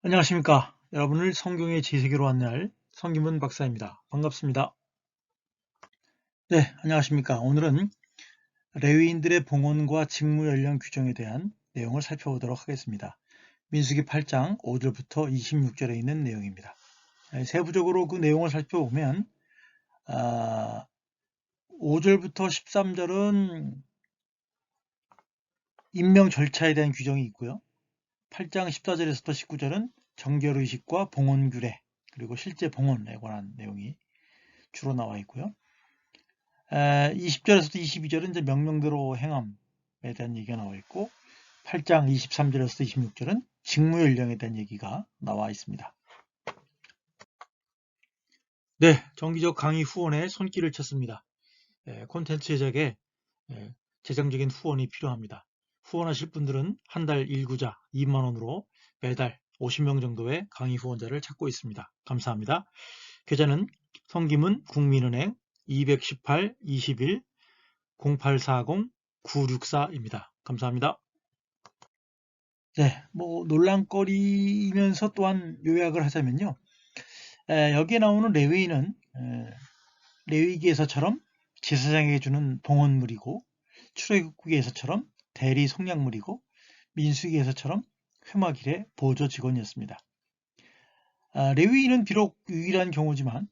안녕하십니까. 여러분을 성경의 지세계로 안내할 성김은 박사입니다. 반갑습니다. 네, 안녕하십니까. 오늘은 레위인들의 봉헌과 직무 연령 규정에 대한 내용을 살펴보도록 하겠습니다. 민수기 8장 5절부터 26절에 있는 내용입니다. 세부적으로 그 내용을 살펴보면 5절부터 13절은 임명 절차에 대한 규정이 있고요. 8장 14절에서부터 19절은 정결의식과 봉헌규례 그리고 실제 봉헌에 관한 내용이 주로 나와 있고요. 20절에서부터 22절은 이제 명령대로 행함에 대한 얘기가 나와 있고 8장 23절에서부터 26절은 직무연령에 대한 얘기가 나와 있습니다. 네, 정기적 강의 후원에 손길을 쳤습니다. 콘텐츠 제작에 재정적인 후원이 필요합니다. 후원하실 분들은 한 달 일구자 2만원으로 매달 50명 정도의 강의 후원자를 찾고 있습니다. 감사합니다. 계좌는 성김은 국민은행 218-21-0840-964입니다. 감사합니다. 네, 논란거리면서 또한 요약을 하자면요. 여기에 나오는 레위인은 레위기에서처럼 제사장에게 주는 봉헌물이고 출애굽기에서처럼 대리 속량물이고 민수기에서처럼 회막일의 보조 직원이었습니다. 레위인은 비록 유일한 경우지만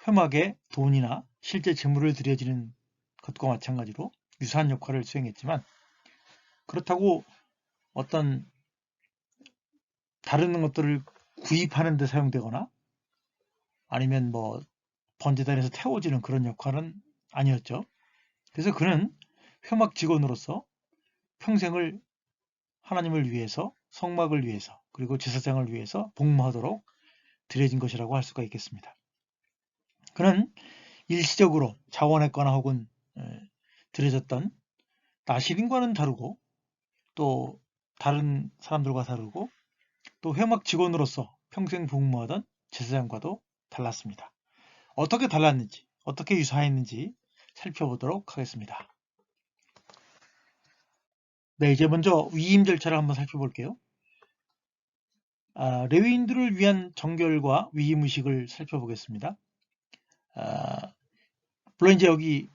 회막에 돈이나 실제 재물을 들여지는 것과 마찬가지로 유사한 역할을 수행했지만 그렇다고 어떤 다른 것들을 구입하는 데 사용되거나 아니면 번제단에서 태워지는 그런 역할은 아니었죠. 그래서 그는 회막 직원으로서 평생을 하나님을 위해서, 성막을 위해서, 그리고 제사장을 위해서 복무하도록 들여진 것이라고 할 수가 있겠습니다. 그는 일시적으로 자원했거나 혹은 들여졌던 나시린과는 다르고 또 다른 사람들과 다르고 또 회막 직원으로서 평생 복무하던 제사장과도 달랐습니다. 어떻게 달랐는지, 어떻게 유사했는지 살펴보도록 하겠습니다. 네, 이제 먼저 위임 절차를 한번 살펴볼게요. 레위인들을 위한 정결과 위임 의식을 살펴보겠습니다. 물론 이제 여기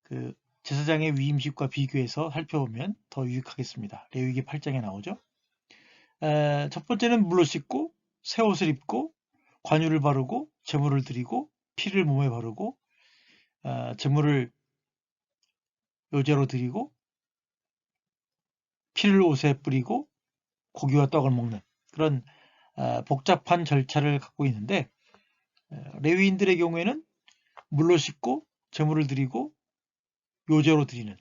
그 제사장의 위임식과 비교해서 살펴보면 더 유익하겠습니다. 레위기 8장에 나오죠. 첫 번째는 물로 씻고 새 옷을 입고 관유를 바르고 제물을 드리고 피를 몸에 바르고 제물을 요제로 드리고 피를 옷에 뿌리고 고기와 떡을 먹는 그런 복잡한 절차를 갖고 있는데 레위인들의 경우에는 물로 씻고 제물을 드리고 요제로 드리는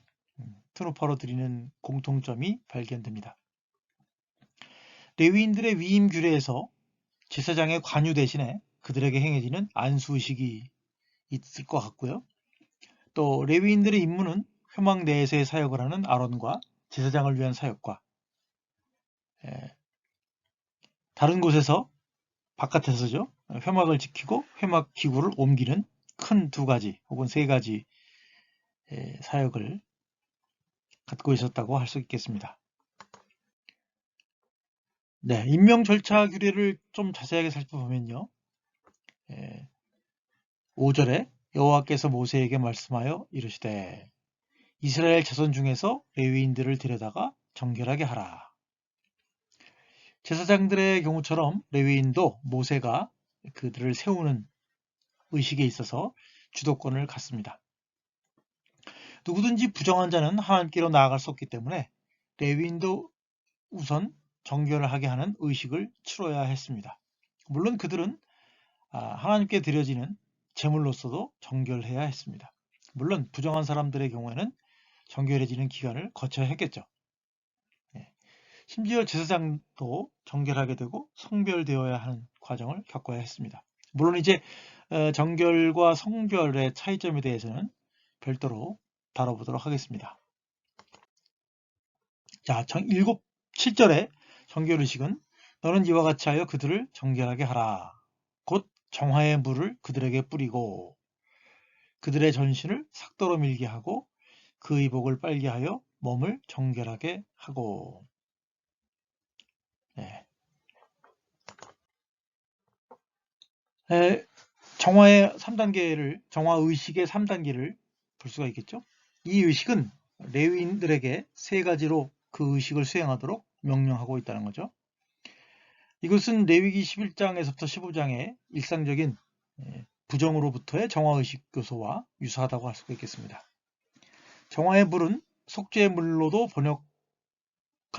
트루파로 드리는 공통점이 발견됩니다. 레위인들의 위임 규례에서 제사장의 관유 대신에 그들에게 행해지는 안수의식이 있을 것 같고요. 또 레위인들의 임무는 회막 내에서의 사역을 하는 아론과 제사장을 위한 사역과 다른 곳에서 바깥에서죠. 회막을 지키고 회막 기구를 옮기는 큰 두 가지 혹은 세 가지 사역을 갖고 있었다고 할 수 있겠습니다. 네, 임명 절차 규례를 좀 자세하게 살펴보면요. 5절에 여호와께서 모세에게 말씀하여 이르시되 이스라엘 자손 중에서 레위인들을 데려다가 정결하게 하라. 제사장들의 경우처럼 레위인도 모세가 그들을 세우는 의식에 있어서 주도권을 갖습니다. 누구든지 부정한 자는 하나님께로 나아갈 수 없기 때문에 레위인도 우선 정결을 하게 하는 의식을 치러야 했습니다. 물론 그들은 하나님께 드려지는 제물로서도 정결해야 했습니다. 물론 부정한 사람들의 경우에는 정결해지는 기간을 거쳐야 했겠죠. 심지어 제사장도 정결하게 되고 성별되어야 하는 과정을 겪어야 했습니다. 물론 이제 정결과 성별의 차이점에 대해서는 별도로 다뤄보도록 하겠습니다. 자, 7절에 정결의식은 너는 이와 같이 하여 그들을 정결하게 하라. 곧 정화의 물을 그들에게 뿌리고 그들의 전신을 삭도로 밀게 하고 그 의복을 빨게 하여 몸을 정결하게 하고. 네. 정화의 3단계를, 정화의식의 3단계를 볼 수가 있겠죠. 이 의식은 레위인들에게 3가지로 그 의식을 수행하도록 명령하고 있다는 거죠. 이것은 레위기 11장에서부터 15장의 일상적인 부정으로부터의 정화의식 요소와 유사하다고 할 수가 있겠습니다. 정화의 물은 속죄의 물로도 번역할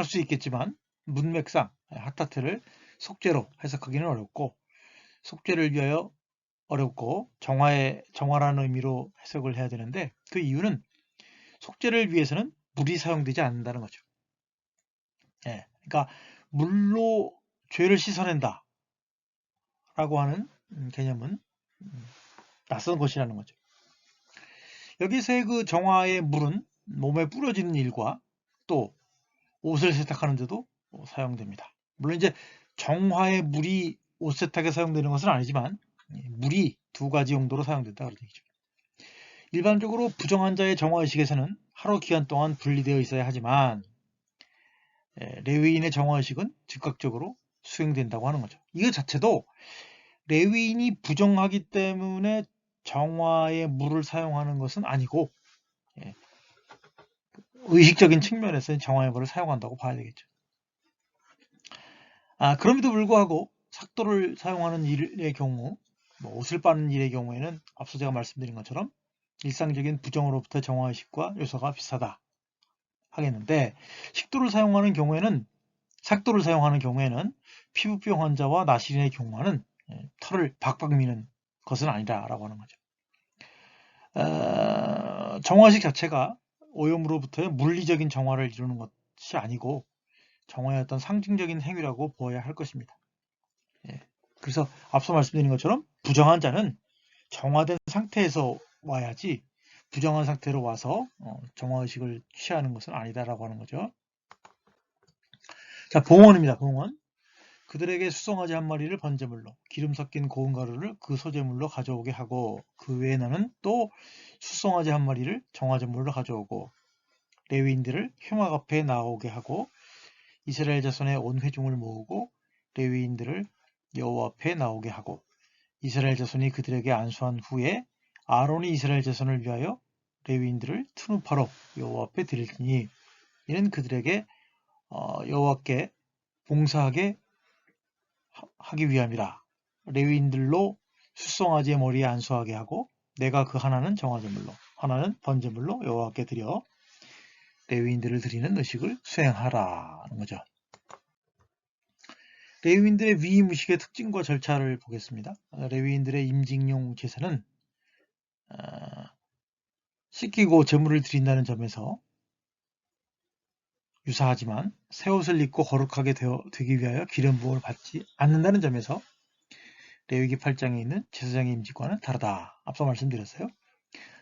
수 있겠지만 문맥상 하타트를 속죄로 해석하기는 어렵고, 속죄를 위하여 어렵고 정화라는 의미로 해석을 해야 되는데, 그 이유는 속죄를 위해서는 물이 사용되지 않는다는 거죠. 그러니까 물로 죄를 씻어낸다 라고 하는 개념은 낯선 것이라는 거죠. 여기서의 그 정화의 물은 몸에 뿌려지는 일과 또 옷을 세탁하는 데도 사용됩니다. 물론 이제 정화의 물이 옷 세탁에 사용되는 것은 아니지만 물이 2가지 용도로 사용된다 그런 얘기죠. 일반적으로 부정한 자의 정화의식에서는 하루 기간 동안 분리되어 있어야 하지만 레위인의 정화의식은 즉각적으로 수행된다고 하는 거죠. 이거 자체도 레위인이 부정하기 때문에 정화의 물을 사용하는 것은 아니고, 의식적인 측면에서 정화의 물을 사용한다고 봐야 되겠죠. 그럼에도 불구하고 삭도를 사용하는 일의 경우, 옷을 빠는 일의 경우에는 앞서 제가 말씀드린 것처럼 일상적인 부정으로부터 정화의식과 요소가 비슷하다 하겠는데, 삭도를 사용하는 경우에는 피부병 환자와 나시린의 경우와는 털을 박박 미는 것은 아니다라고 하는 거죠. 정화식 자체가 오염으로부터의 물리적인 정화를 이루는 것이 아니고 정화의 어떤 상징적인 행위라고 보아야 할 것입니다. 그래서 앞서 말씀드린 것처럼 부정한 자는 정화된 상태에서 와야지 부정한 상태로 와서 정화의식을 취하는 것은 아니다라고 하는 거죠. 자, 봉헌입니다. 봉헌. 그들에게 수송아지 한 마리를 번제물로, 기름 섞인 고운 가루를 그 소제물로 가져오게 하고, 그 외에 나는 또 수송아지 한 마리를 정화제물로 가져오고, 레위인들을 회막 앞에 나오게 하고, 이스라엘 자손의 온 회중을 모으고 레위인들을 여호와 앞에 나오게 하고, 이스라엘 자손이 그들에게 안수한 후에 아론이 이스라엘 자손을 위하여 레위인들을 트누파로 여호와 앞에 드릴지니, 이는 그들에게 여호와께 봉사하게 하기 위함이라. 레위인들로 숫송아지의 머리에 안수하게 하고, 내가 그 하나는 정화제물로 하나는 번제물로 여호와께 드려 레위인들을 드리는 의식을 수행하라는 거죠. 레위인들의 위임 의식의 특징과 절차를 보겠습니다. 레위인들의 임직용 제사는 씻기고 제물을 드린다는 점에서 유사하지만 새 옷을 입고 거룩하게 되기 위하여 기름 부음을 받지 않는다는 점에서 레위기 8장에 있는 제사장의 임직과는 다르다. 앞서 말씀드렸어요.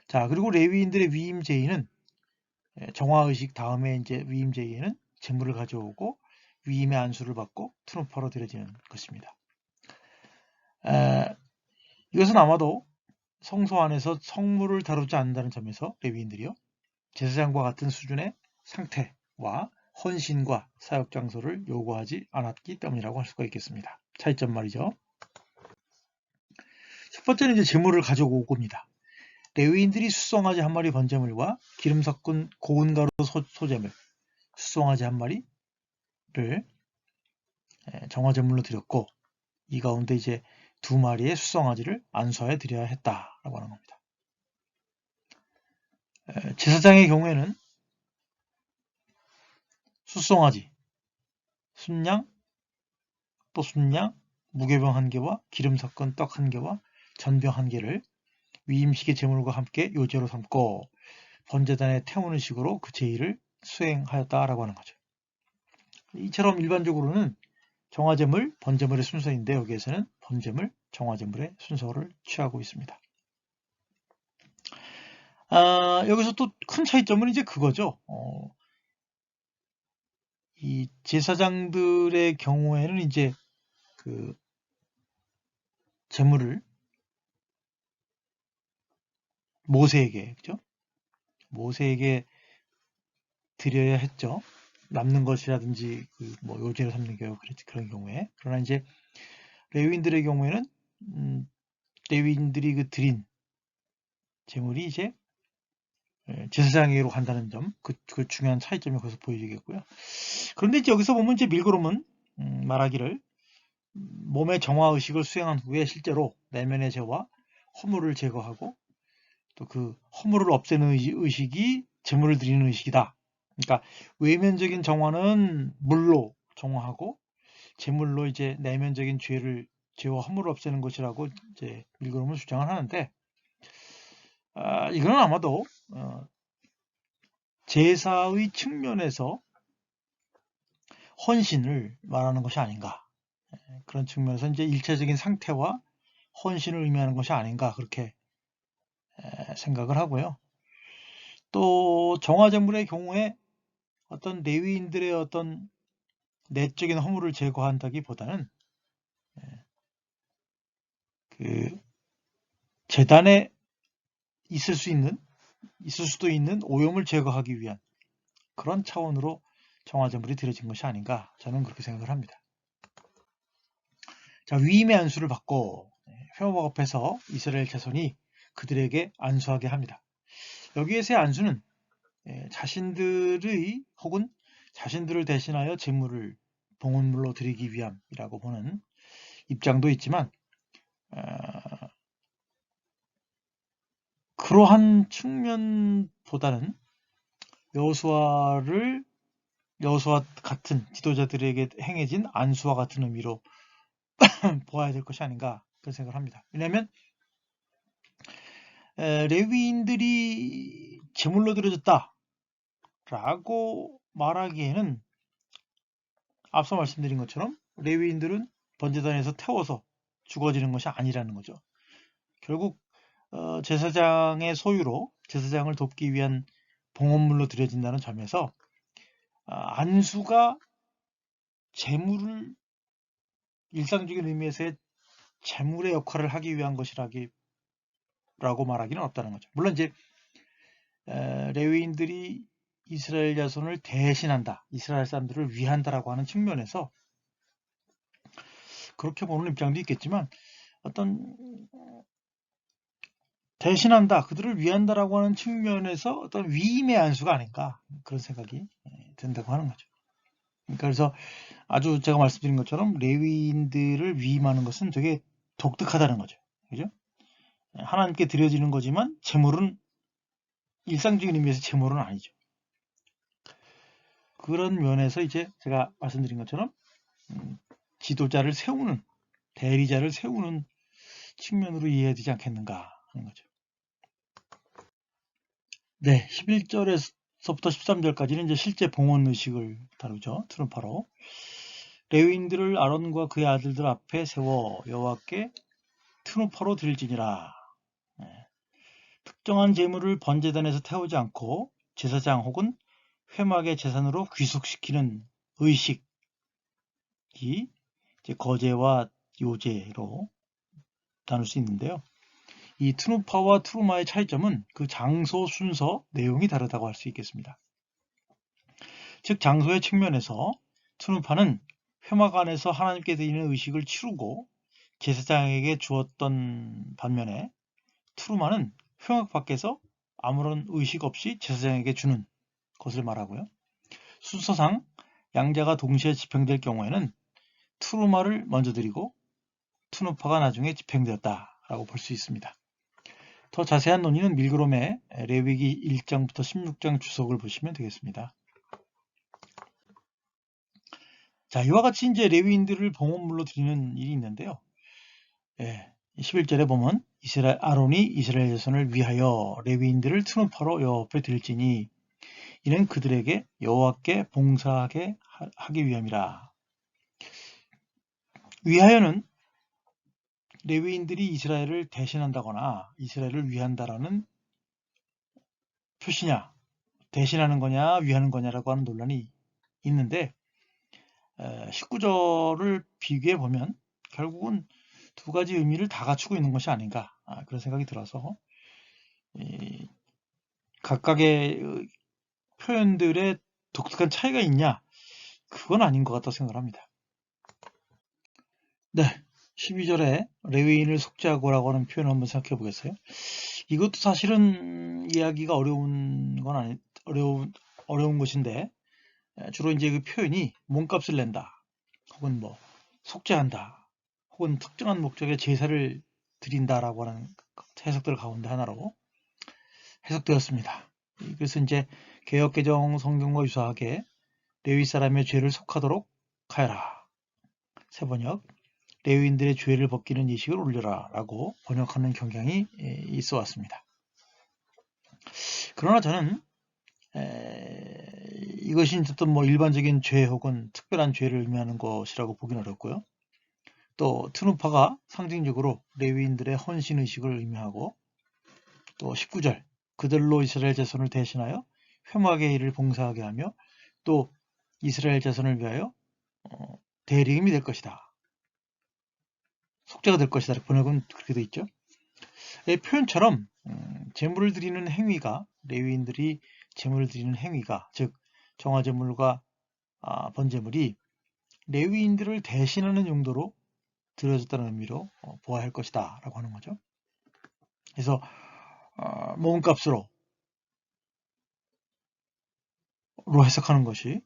자, 그리고 레위인들의 위임 제의는 정화의식 다음에 이제 위임 제의에는 제물을 가져오고 위임의 안수를 받고 트루파로 드려지는 것입니다. 이것은 아마도 성소 안에서 성물을 다루지 않는다는 점에서 레위인들이요, 제사장과 같은 수준의 상태와 헌신과 사역 장소를 요구하지 않았기 때문이라고 할 수가 있겠습니다. 차이점 말이죠. 첫 번째는 이제 제물을 가져오고입니다. 레위인들이 숫송아지 한 마리 번제물과 기름 섞은 고운 가루 소제물, 숫송아지 한 마리를 정화제물로 드렸고, 이 가운데 이제 2마리의 숫송아지를 안수하여 드려야 했다라고 하는 겁니다. 제사장의 경우에는 숫송아지, 순양, 또 순양, 무교병 1개와 기름 섞은 떡 1개와 전병 1개를 위임식의 제물과 함께 요제로 삼고 번제단에 태우는 식으로 그 제의를 수행하였다라고 하는 거죠. 이처럼 일반적으로는 정화제물, 번제물의 순서인데, 여기에서는 번제물, 정화제물의 순서를 취하고 있습니다. 여기서 또 큰 차이점은 이제 그거죠. 이 제사장들의 경우에는 이제 그 제물을 모세에게, 그죠? 모세에게 드려야 했죠. 남는 것이라든지 뭐 요제를 삼는 경우, 그런 경우에. 그러나 이제 레위인들의 경우에는 레위인들이 그 드린 제물이 이제 제사장에게로 간다는 점, 그 중요한 차이점이 거기서 보여지겠고요. 그런데 이제 여기서 보면 이제 밀고름은 말하기를 몸의 정화 의식을 수행한 후에 실제로 내면의 죄와 허물을 제거하고 또 그 허물을 없애는 의식이 제물을 드리는 의식이다. 그러니까 외면적인 정화는 물로 정화하고 제물로 이제 내면적인 죄와 허물을 없애는 것이라고 이제 밀고름은 주장을 하는데, 이거는 아마도 제사의 측면에서 헌신을 말하는 것이 아닌가. 그런 측면에서 이제 일체적인 상태와 헌신을 의미하는 것이 아닌가, 그렇게 생각을 하고요. 또 정화제물의 경우에 어떤 레위인들의 어떤 내적인 허물을 제거한다기보다는 그 제단에 있을 수도 있는 오염을 제거하기 위한 그런 차원으로 정화제물이 드려진 것이 아닌가, 저는 그렇게 생각을 합니다. 자, 위임의 안수를 받고 회막 앞에서 이스라엘 자손이 그들에게 안수하게 합니다. 여기에서의 안수는 자신들의 혹은 자신들을 대신하여 제물을 봉헌물로 드리기 위함이라고 보는 입장도 있지만, 그러한 측면보다는 여호수아 같은 지도자들에게 행해진 안수와 같은 의미로 보아야 될 것이 아닌가, 그런 생각을 합니다. 왜냐하면 레위인들이 제물로 드려졌다 라고 말하기에는 앞서 말씀드린 것처럼 레위인들은 번제단에서 태워서 죽어지는 것이 아니라는 거죠. 결국 제사장의 소유로 제사장을 돕기 위한 봉헌물로 드려진다는 점에서 안수가 제물을 일상적인 의미에서의 제물의 역할을 하기 위한 것이라고 말하기는 없다는 거죠. 물론 이제 레위인들이 이스라엘 자손을 대신한다, 이스라엘 사람들을 위한다라고 하는 측면에서 그렇게 보는 입장도 있겠지만, 어떤 대신한다, 그들을 위한다라고 하는 측면에서 어떤 위임의 안수가 아닌가, 그런 생각이 든다고 하는 거죠. 그러니까 그래서 아주 제가 말씀드린 것처럼 레위인들을 위임하는 것은 되게 독특하다는 거죠. 그죠? 하나님께 드려지는 거지만 제물은 일상적인 의미에서 제물은 아니죠. 그런 면에서 이제 제가 말씀드린 것처럼 지도자를 세우는, 대리자를 세우는 측면으로 이해해야 되지 않겠는가 하는 거죠. 네, 11절에서부터 13절까지는 이제 실제 봉헌 의식을 다루죠. 트루파로. 레위인들을 아론과 그의 아들들 앞에 세워 여호와께 트루파로 드릴지니라. 특정한 제물을 번제단에서 태우지 않고 제사장 혹은 회막의 제산으로 귀속시키는 의식이 이제 거제와 요제로 나눌 수 있는데요. 이 트루파와 트루마의 차이점은 그 장소, 순서, 내용이 다르다고 할 수 있겠습니다. 즉 장소의 측면에서 트루파는 회막 안에서 하나님께 드리는 의식을 치르고 제사장에게 주었던 반면에, 트루마는 회막 밖에서 아무런 의식 없이 제사장에게 주는 것을 말하고요. 순서상 양자가 동시에 집행될 경우에는 트루마를 먼저 드리고 트루파가 나중에 집행되었다라고 볼 수 있습니다. 더 자세한 논의는 밀그롬의 레위기 1장부터 16장 주석을 보시면 되겠습니다. 자, 이와 같이 이제 레위인들을 봉헌물로 드리는 일이 있는데요. 11절에 보면 아론이 이스라엘 자손을 위하여 레위인들을 트루파로 여호와 앞에 드릴지니 이는 그들에게 여호와께 봉사하게 하기 위함이라. 위하여는 레위인들이 이스라엘을 대신한다거나 이스라엘을 위한다라는 표시냐, 대신하는 거냐 위하는 거냐라고 하는 논란이 있는데, 19절을 비교해 보면 결국은 두 가지 의미를 다 갖추고 있는 것이 아닌가, 그런 생각이 들어서 각각의 표현들의 독특한 차이가 있냐, 그건 아닌 것 같다고 생각을 합니다. 네, 12절에 레위인을 속죄하고라고 하는 표현을 한번 생각해 보겠어요. 이것도 사실은 이해하기가 어려운 건 어려운 것인데, 주로 이제 그 표현이 몸값을 낸다, 혹은 뭐 속죄한다, 혹은 특정한 목적의 제사를 드린다라고 하는 해석들 가운데 하나로 해석되었습니다. 그래서 이제 개역개정 성경과 유사하게 레위 사람의 죄를 속하도록 하여라. 세번역 레위인들의 죄를 벗기는 예식을 올려라 라고 번역하는 경향이 있어 왔습니다. 그러나 저는 이것이 어떤 뭐 일반적인 죄 혹은 특별한 죄를 의미하는 것이라고 보기는 어렵고요. 또 트누파가 상징적으로 레위인들의 헌신의식을 의미하고, 또 19절 그들로 이스라엘 자손을 대신하여 회막의 일을 봉사하게 하며 또 이스라엘 자손을 위하여 대리임이 될 것이다, 속죄가 될 것이다, 번역은 그렇게 되어 있죠. 이 표현처럼 제물을 드리는 행위가, 레위인들이 제물을 드리는 행위가, 즉 정화제물과 번제물이 레위인들을 대신하는 용도로 드려졌다는 의미로 보아야 할 것이다 라고 하는 거죠. 그래서 몸값으로 해석하는 것이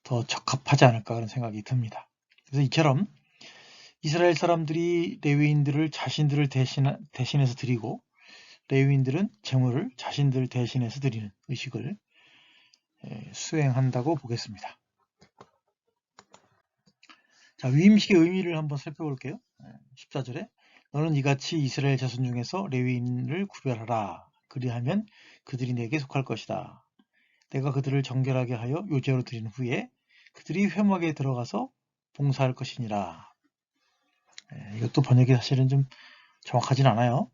더 적합하지 않을까 그런 생각이 듭니다. 그래서 이처럼 이스라엘 사람들이 레위인들을 자신들을 대신해서 드리고, 레위인들은 제물을 자신들 대신해서 드리는 의식을 수행한다고 보겠습니다. 자, 위임식의 의미를 한번 살펴볼게요. 14절에 너는 이같이 이스라엘 자손 중에서 레위인을 구별하라. 그리하면 그들이 내게 속할 것이다. 내가 그들을 정결하게 하여 요제로 드린 후에 그들이 회막에 들어가서 봉사할 것이니라. 이것도 번역이 사실은 좀 정확하진 않아요.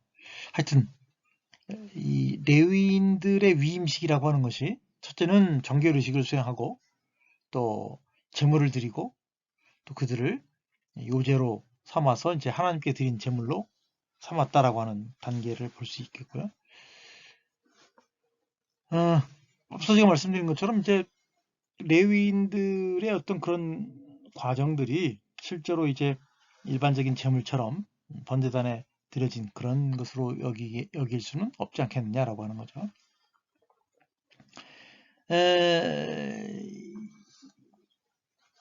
하여튼 이 레위인들의 위임식이라고 하는 것이, 첫째는 정결의식을 수행하고 또 제물을 드리고 또 그들을 요제로 삼아서 이제 하나님께 드린 제물로 삼았다라고 하는 단계를 볼 수 있겠고요. 앞서 제가 말씀드린 것처럼 이제 레위인들의 어떤 그런 과정들이 실제로 이제 일반적인 제물처럼 번제단에 드려진 그런 것으로 여길 수는 없지 않겠느냐라고 하는 거죠.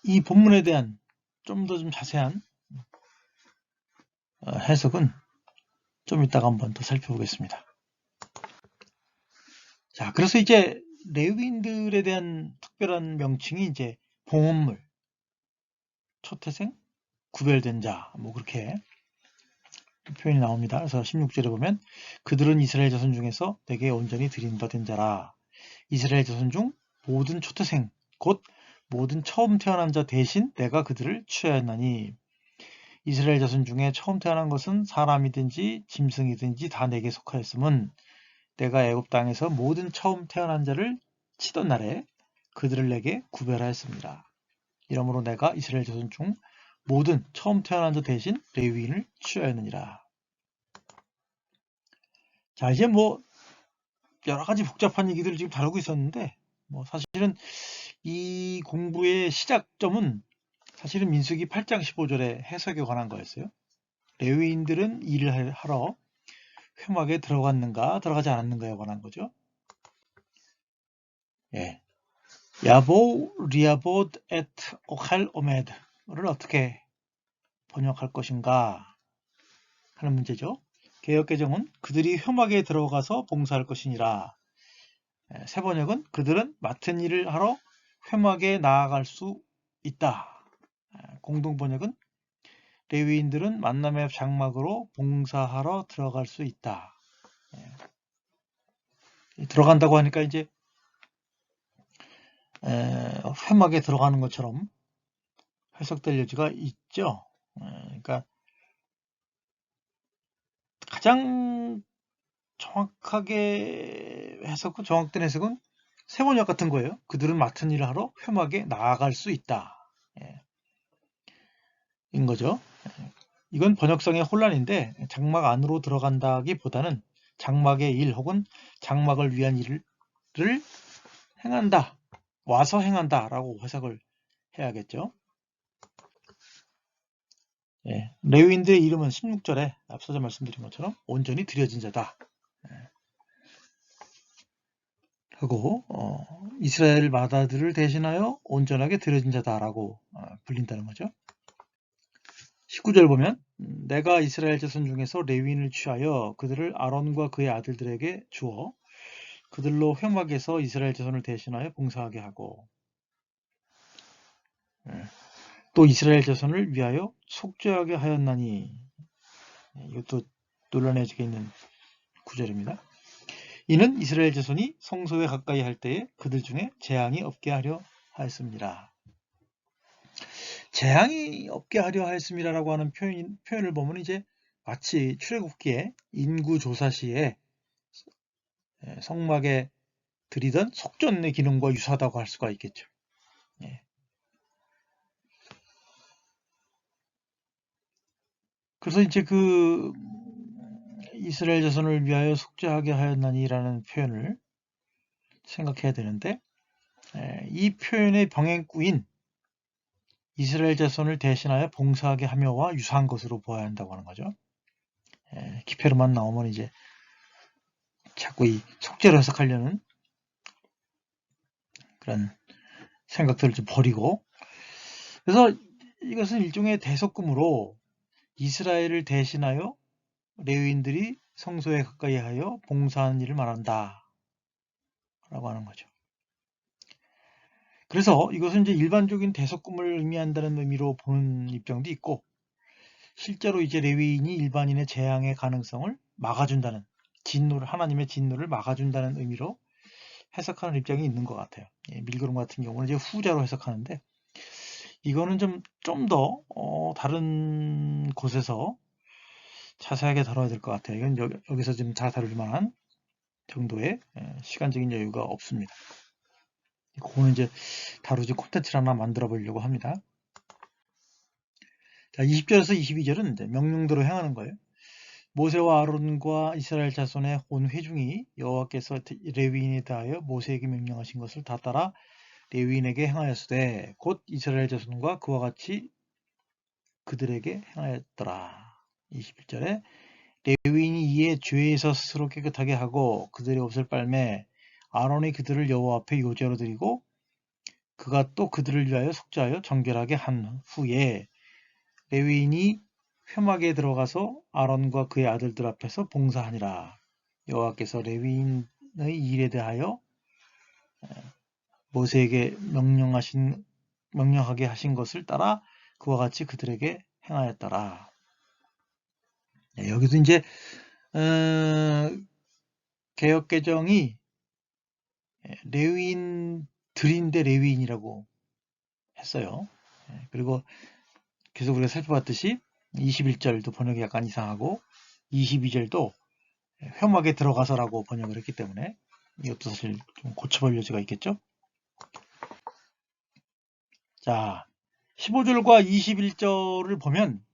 이 본문에 대한 좀 더 자세한 해석은 좀 이따가 한번 더 살펴보겠습니다. 자, 그래서 이제 레위인들에 대한 특별한 명칭이 이제 봉헌물, 초태생, 구별된 자, 뭐 그렇게 표현이 나옵니다. 그래서 16절에 보면 그들은 이스라엘 자손 중에서 내게 온전히 드린 바 된 자라. 이스라엘 자손 중 모든 초태생, 곧 모든 처음 태어난 자 대신 내가 그들을 취하였나니, 이스라엘 자손 중에 처음 태어난 것은 사람이든지 짐승이든지 다 내게 속하였음은 내가 애굽 땅에서 모든 처음 태어난 자를 치던 날에 그들을 내게 구별하였습니다. 이러므로 내가 이스라엘 자손 중 모든 처음 태어난 자 대신 레위인을 취하였느니라. 자, 이제 뭐 여러 가지 복잡한 얘기들을 지금 다루고 있었는데, 뭐 사실은 이 공부의 시작점은 사실은 민수기 8장 15절의 해석에 관한 거였어요. 레위인들은 일을 하러 회막에 들어갔는가 들어가지 않았는가에 관한 거죠. 예. 야보 리아봇 엣 오칼 오메드를 어떻게 번역할 것인가 하는 문제죠. 개역개정은 그들이 회막에 들어가서 봉사할 것이니라. 새 번역은 그들은 맡은 일을 하러 회막에 나아갈 수 있다. 공동 번역은 레위인들은 만남의 장막으로 봉사하러 들어갈 수 있다. 들어간다고 하니까 이제 회막에 들어가는 것처럼 해석될 여지가 있죠. 그러니까 가장 정확하게 정확된 해석은 세번역 같은 거예요. 그들은 맡은 일을 하러 회막에 나아갈 수 있다. 인 거죠. 이건 번역상의 혼란인데, 장막 안으로 들어간다기보다는 장막의 일 혹은 장막을 위한 일을 행한다, 와서 행한다 라고 해석을 해야겠죠. 예, 레위인들의 이름은 16절에 앞서서 말씀드린 것처럼 온전히 드려진 자다. 하고 이스라엘 마다들을 대신하여 온전하게 드려진 자다라고 불린다는 거죠. 19절 보면 내가 이스라엘 자손 중에서 레위인을 취하여 그들을 아론과 그의 아들들에게 주어 그들로 회막에서 이스라엘 자손을 대신하여 봉사하게 하고 또 이스라엘 자손을 위하여 속죄하게 하였나니 이것도 논란해지게 있는 구절입니다. 이는 이스라엘 자손이 성소에 가까이 할 때에 그들 중에 재앙이 없게 하려 하였습니다. 재앙이 없게 하려 하였습니다라고 하는 표현을 보면 이제 마치 출애굽기에 인구조사 시에 성막에 드리던 속전의 기능과 유사하다고 할 수가 있겠죠. 예. 그래서 이제 그 이스라엘 자손을 위하여 속죄하게 하였나니라는 표현을 생각해야 되는데 이 표현의 병행구인 이스라엘 자손을 대신하여 봉사하게 하며와 유사한 것으로 보아야 한다고 하는 거죠. 기표로만 나오면 이제 자꾸 이 속죄를 해석하려는 그런 생각들을 좀 버리고, 그래서 이것은 일종의 대속금으로 이스라엘을 대신하여 레위인들이 성소에 가까이 하여 봉사하는 일을 말한다 라고 하는 거죠. 그래서 이것은 이제 일반적인 대속금을 의미한다는 의미로 보는 입장도 있고, 실제로 이제 레위인이 일반인의 재앙의 가능성을 막아준다는, 하나님의 진노를 막아준다는 의미로 해석하는 입장이 있는 것 같아요. 밀그럼 같은 경우는 이제 후자로 해석하는데, 이거는 좀 더 다른 곳에서 자세하게 다뤄야 될 것 같아요. 이건 여기서 좀 잘 다룰 만한 정도의 시간적인 여유가 없습니다. 그거는 이제 다루지 콘텐츠를 하나 만들어 보려고 합니다. 자, 20절에서 22절은 이제 명령대로 행하는 거예요. 모세와 아론과 이스라엘 자손의 온 회중이 여호와께서 레위인에 대하여 모세에게 명령하신 것을 다 따라 레위인에게 행하였으되 곧 이스라엘 자손과 그와 같이 그들에게 행하였더라. 21절에 레위인이 이에 죄에서 스스로 깨끗하게 하고 그들의 옷을 빨매 아론이 그들을 여호와 앞에 요제로 드리고 그가 또 그들을 위하여 속죄하여 정결하게 한 후에 레위인이 회막에 들어가서 아론과 그의 아들들 앞에서 봉사하니라. 여호와께서 레위인의 일에 대하여 모세에게 명령하게 하신 것을 따라 그와 같이 그들에게 행하였더라. 여기도 이제 개역개정이 레위인들인데 레위인이라고 했어요. 그리고 계속 우리가 살펴봤듯이 21절도 번역이 약간 이상하고 22절도 회막에 들어가서라고 번역을 했기 때문에 이것도 사실 좀 고쳐볼 여지가 있겠죠. 자, 15절과 21절을 보면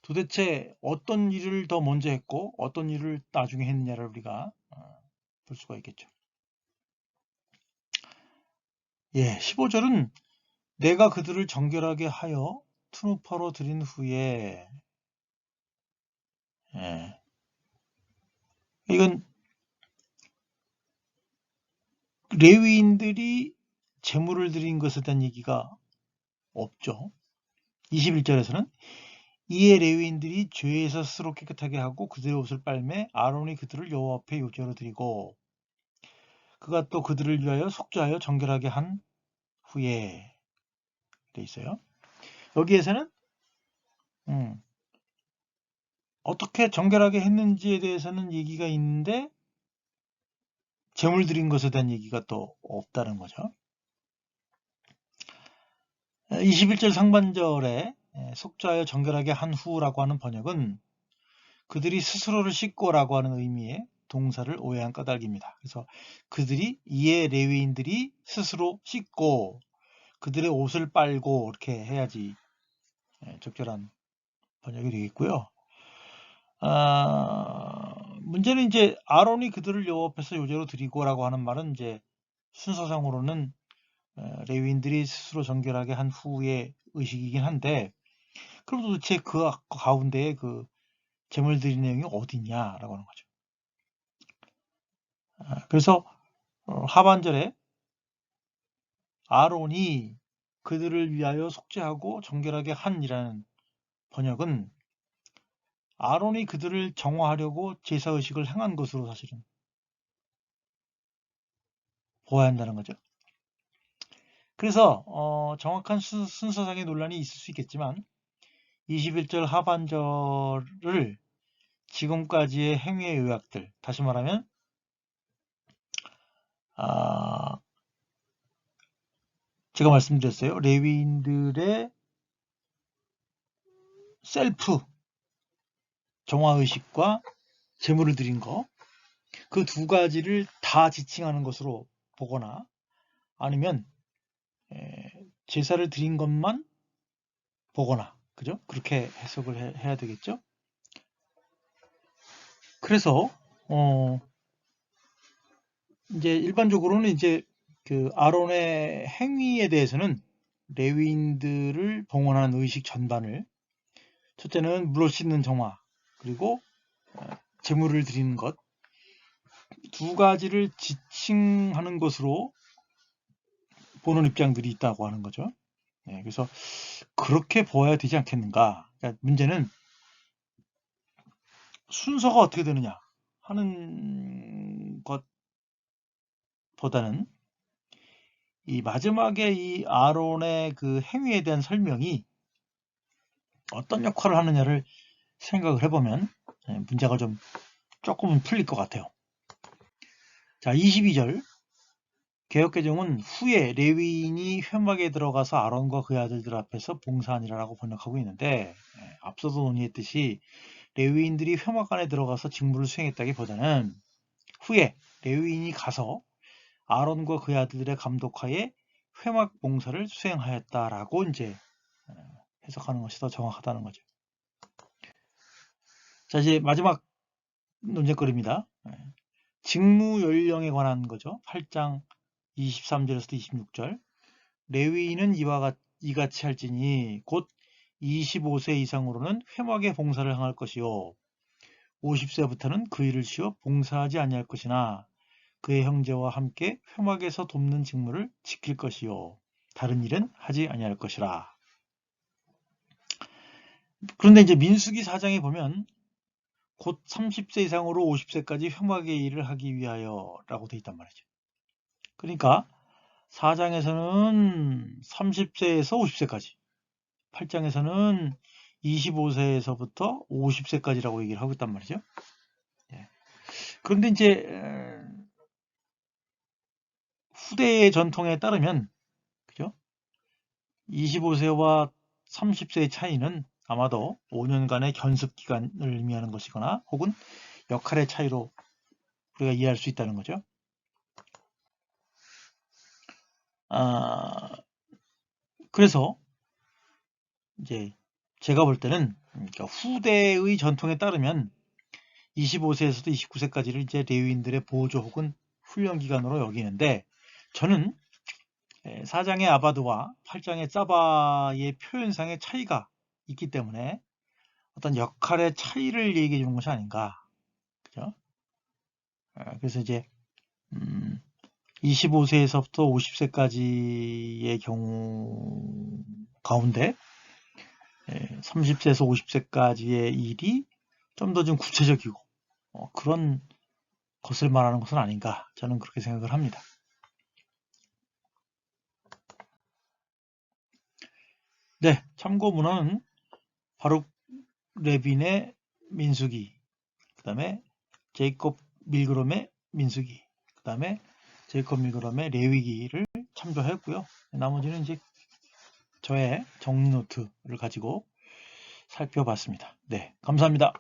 도대체 어떤 일을 더 먼저 했고 어떤 일을 나중에 했느냐를 우리가 볼 수가 있겠죠. 15절은 내가 그들을 정결하게 하여 투누파로 드린 후에 이건 레위인들이 제물을 드린 것에 대한 얘기가 없죠. 21절에서는 이에 레위인들이 죄에서 스스로 깨끗하게 하고 그들의 옷을 빨매 아론이 그들을 여호와 앞에 요제로 드리고 그가 또 그들을 위하여 속죄하여 정결하게 한 후에 돼 있어요. 여기에서는 어떻게 정결하게 했는지에 대해서는 얘기가 있는데 제물 드린 것에 대한 얘기가 또 없다는 거죠. 21절 상반절에 속죄하여 정결하게 한 후라고 하는 번역은 그들이 스스로를 씻고라고 하는 의미의 동사를 오해한 까닭입니다. 그래서 그들이 이에 레위인들이 스스로 씻고 그들의 옷을 빨고 이렇게 해야지 적절한 번역이 되겠고요. 문제는 이제 아론이 그들을 여호와 앞에서 요제로 드리고라고 하는 말은 이제 순서상으로는 레위인들이 스스로 정결하게 한 후의 의식이긴 한데 그럼 도대체 그 가운데에 그 재물 드린 내용이 어디냐라고 하는 거죠. 그래서 하반절에 아론이 그들을 위하여 속죄하고 정결하게 한이라는 번역은 아론이 그들을 정화하려고 제사의식을 행한 것으로 사실은 보아야 한다는 거죠. 그래서 정확한 순서상의 논란이 있을 수 있겠지만 21절 하반절을 지금까지의 행위의 요약들, 다시 말하면 제가 말씀드렸어요. 레위인들의 셀프 정화의식과 제물을 드린 거, 그 두 가지를 다 지칭하는 것으로 보거나 아니면 제사를 드린 것만 보거나, 그죠? 그렇게 해석을 해야 되겠죠? 그래서 이제 일반적으로는 이제 그 아론의 행위에 대해서는 레위인들을 봉헌하는 의식 전반을, 첫째는 물을 씻는 정화, 그리고 제물을 드리는 것, 두 가지를 지칭하는 것으로 보는 입장들이 있다고 하는 거죠. 그래서 그렇게 보아야 되지 않겠는가. 그러니까 문제는 순서가 어떻게 되느냐 하는 것보다는 이 마지막에 이 아론의 그 행위에 대한 설명이 어떤 역할을 하느냐를 생각을 해보면 문제가 좀 조금은 풀릴 것 같아요. 자, 22절 개역개정은 후에 레위인이 회막에 들어가서 아론과 그의 아들들 앞에서 봉사하니라라고 번역하고 있는데, 앞서도 논의했듯이 레위인들이 회막 안에 들어가서 직무를 수행했다기보다는 후에 레위인이 가서 아론과 그의 아들들의 감독하에 회막 봉사를 수행하였다라고 이제 해석하는 것이 더 정확하다는 거죠. 자, 이제 마지막 논쟁거리입니다. 직무 연령에 관한 거죠. 8장 23절에서 26절. 레위인은 이같이 할지니 곧 25세 이상으로는 회막에 봉사를 행할 것이요 50세부터는 그 일을 쉬어 봉사하지 아니할 것이나 그의 형제와 함께 회막에서 돕는 직무를 지킬 것이요 다른 일은 하지 아니할 것이라. 그런데 이제 민수기 4장에 보면 곧 30세 이상으로 50세까지 회막의 일을 하기 위하여 라고 되어 있단 말이죠. 그러니까 4장에서는 30세에서 50세까지, 8장에서는 25세에서부터 50세까지라고 얘기를 하고 있단 말이죠. 그런데 이제 후대의 전통에 따르면, 그죠? 25세와 30세의 차이는 아마도 5년간의 견습 기간을 의미하는 것이거나 혹은 역할의 차이로 우리가 이해할 수 있다는 거죠. 그래서 이제 제가 볼 때는 그러니까 후대의 전통에 따르면 25세에서도 29세까지를 이제 레위인들의 보조 혹은 훈련 기간으로 여기는데, 저는 4장의 아바드와 8장의 짜바의 표현상의 차이가 있기 때문에 어떤 역할의 차이를 얘기해 주는 것이 아닌가. 그죠? 그래서 이제 25세에서부터 50세까지의 경우 가운데 30세에서 50세까지의 일이 좀 더 좀 구체적이고 그런 것을 말하는 것은 아닌가, 저는 그렇게 생각을 합니다. 네, 참고 문헌은 바룩 레빈의 민수기, 그 다음에 제이콥 밀그롬의 민수기, 그 다음에 제이콥 밀그롬의 레위기를 참조하였고요. 나머지는 이제 저의 정리 노트를 가지고 살펴봤습니다. 네, 감사합니다.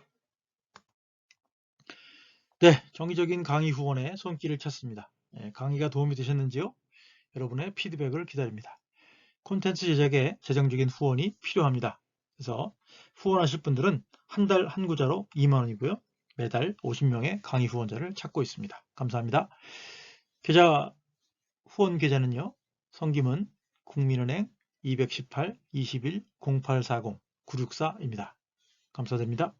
네, 정기적인 강의 후원의 손길을 찾습니다. 강의가 도움이 되셨는지요? 여러분의 피드백을 기다립니다. 콘텐츠 제작에 재정적인 후원이 필요합니다. 그래서 후원하실 분들은 한 달 한 구자로 2만원이고요. 매달 50명의 강의 후원자를 찾고 있습니다. 감사합니다. 후원 계좌는요. 성김은 국민은행 218-21-0840 964입니다. 감사드립니다.